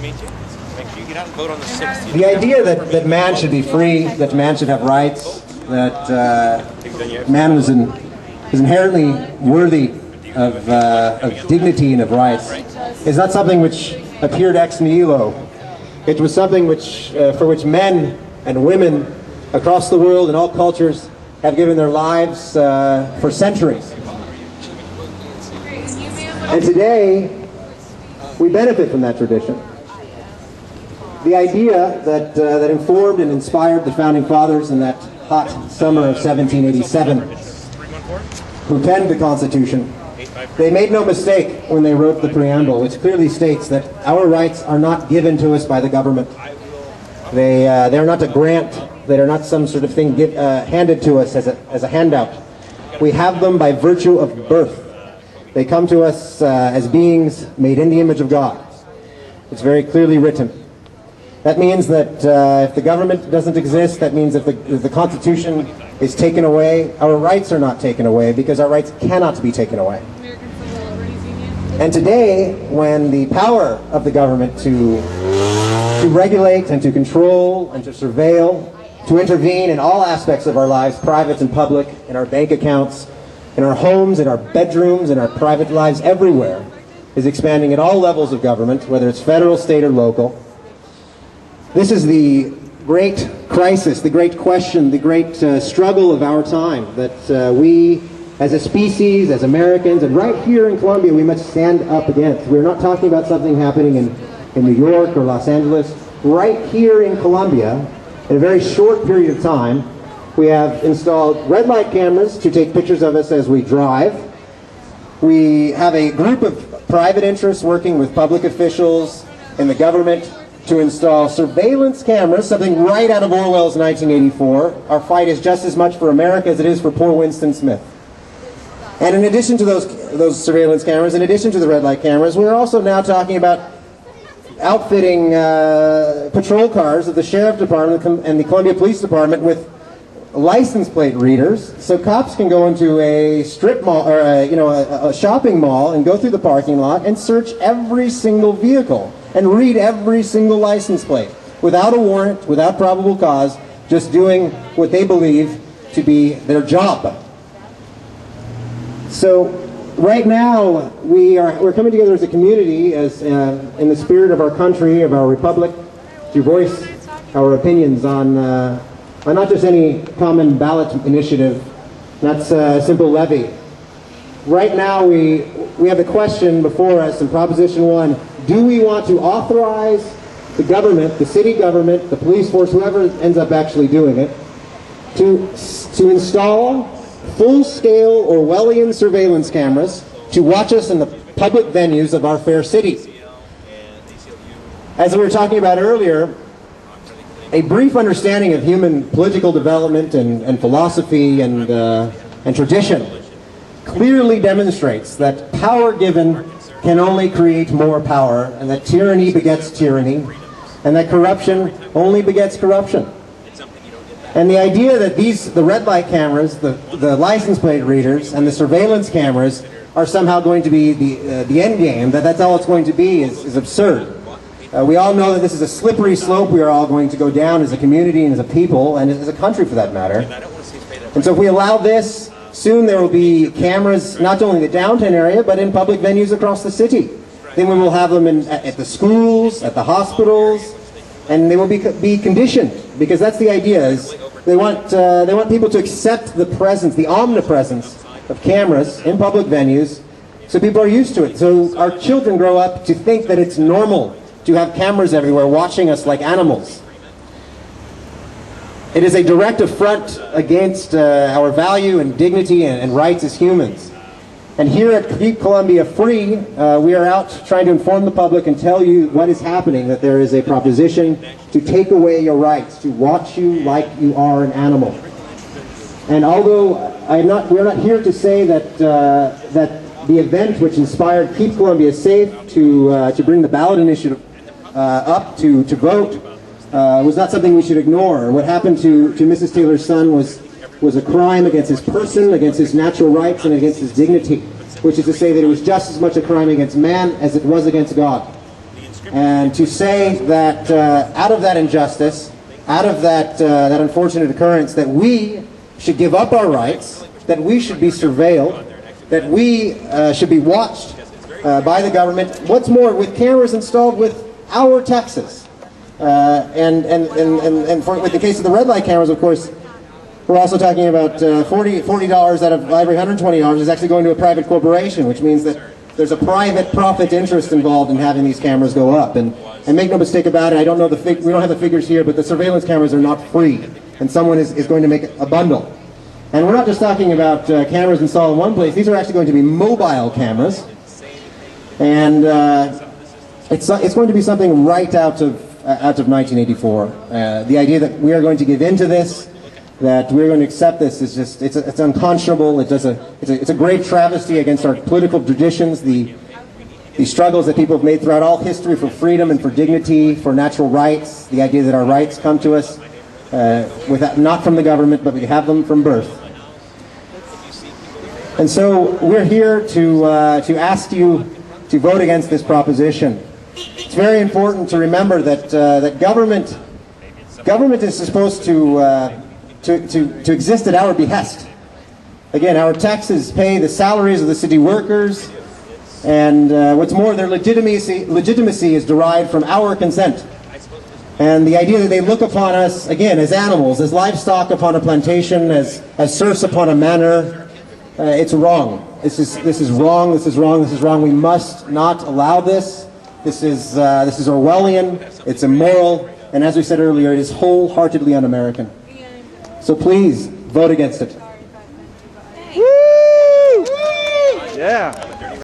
meet you. Make sure you get out and vote on the 6th. The idea that man should be free, that man should have rights, that man is inherently worthy of dignity and of rights, is not something which appeared ex nihilo. It was something which, for which men and women across the world in all cultures have given their lives for centuries. And today, we benefit from that tradition. The idea that informed and inspired the Founding Fathers in that hot summer of 1787, who penned the Constitution, they made no mistake when they wrote the preamble, which clearly states that our rights are not given to us by the government. They are not a grant. They are not some sort of thing handed to us as a handout. We have them by virtue of birth. They come to us as beings made in the image of God. It's very clearly written. That means that if the government doesn't exist, that means if the Constitution is taken away, our rights are not taken away, because our rights cannot be taken away. And today, when the power of the government to regulate and to control and to surveil, to intervene in all aspects of our lives, private and public, in our bank accounts, in our homes, in our bedrooms, in our private lives, everywhere, is expanding at all levels of government, whether it's federal, state, or local. This is the great crisis, the great question, the great struggle of our time that we, as a species, as Americans, and right here in Colombia, we must stand up against. We're not talking about something happening in New York or Los Angeles. Right here in Colombia, in a very short period of time, we have installed red light cameras to take pictures of us as we drive. We have a group of private interests working with public officials in the government to install surveillance cameras, something right out of Orwell's 1984. Our fight is just as much for America as it is for poor Winston Smith. And in addition to those surveillance cameras, in addition to the red light cameras, we're also now talking about outfitting patrol cars of the Sheriff Department and the Columbia Police Department with license plate readers, so cops can go into a strip mall or a shopping mall and go through the parking lot and search every single vehicle and read every single license plate without a warrant, without probable cause, just doing what they believe to be their job. So right now we're coming together as a community, as in the spirit of our country, of our republic, to voice our opinions on not just any common ballot initiative, that's a simple levy. Right now we have the question before us in Proposition 1, do we want to authorize the government, the city government, the police force, whoever ends up actually doing it, to install full-scale Orwellian surveillance cameras to watch us in the public venues of our fair city? As we were talking about earlier, a brief understanding of human political development and philosophy and tradition clearly demonstrates that power given can only create more power, and that tyranny begets tyranny, and that corruption only begets corruption. And the idea that the red light cameras, the license plate readers, and the surveillance cameras are somehow going to be the end game, that's all it's going to be, is absurd. We all know that this is a slippery slope we are all going to go down as a community and as a people, and as a country for that matter. And so if we allow this, soon there will be cameras not only in the downtown area, but in public venues across the city. Then we will have them at the schools, at the hospitals, and they will be conditioned, because that's the idea, is they want people to accept the presence, the omnipresence of cameras in public venues, so people are used to it. So our children grow up to think that it's normal to have cameras everywhere watching us like animals. It is a direct affront against our value and dignity and rights as humans. And here at Keep Columbia Free, we are out trying to inform the public and tell you what is happening, that there is a proposition to take away your rights, to watch you like you are an animal. And although we're not here to say that the event which inspired Keep Columbia Safe to bring the ballot initiative up to vote was not something we should ignore. What happened to Mrs. Taylor's son was a crime against his person, against his natural rights, and against his dignity, which is to say that it was just as much a crime against man as it was against God. and to say that out of that injustice, out of that unfortunate occurrence, that we should give up our rights, that we should be surveilled, that we should be watched by the government. What's more, with cameras installed with our taxes. With the case of the red light cameras, of course, we're also talking about $40 out of every $120 is actually going to a private corporation, which means that there's a private profit interest involved in having these cameras go up. And make no mistake about it, I don't know we don't have the figures here, but the surveillance cameras are not free, and someone is going to make a bundle. And we're not just talking about cameras installed in one place. These are actually going to be mobile cameras, and it's going to be something right out of 1984. The idea that we are going to give in to this, that we're going to accept this, is just it's unconscionable. It's a great travesty against our political traditions, the struggles that people have made throughout all history for freedom and for dignity, for natural rights. The idea that our rights come to us not from the government, but we have them from birth. And so we're here to ask you to vote against this proposition. It's very important to remember that that government is supposed to exist at our behest. Again, our taxes pay the salaries of the city workers, and what's more, their legitimacy is derived from our consent. And the idea that they look upon us, again, as animals, as livestock upon a plantation, as serfs upon a manor, it's wrong. This is wrong. This is wrong. This is wrong. We must not allow this. This is Orwellian. It's immoral. And as we said earlier, it is wholeheartedly un-American. So please vote against it. Yeah.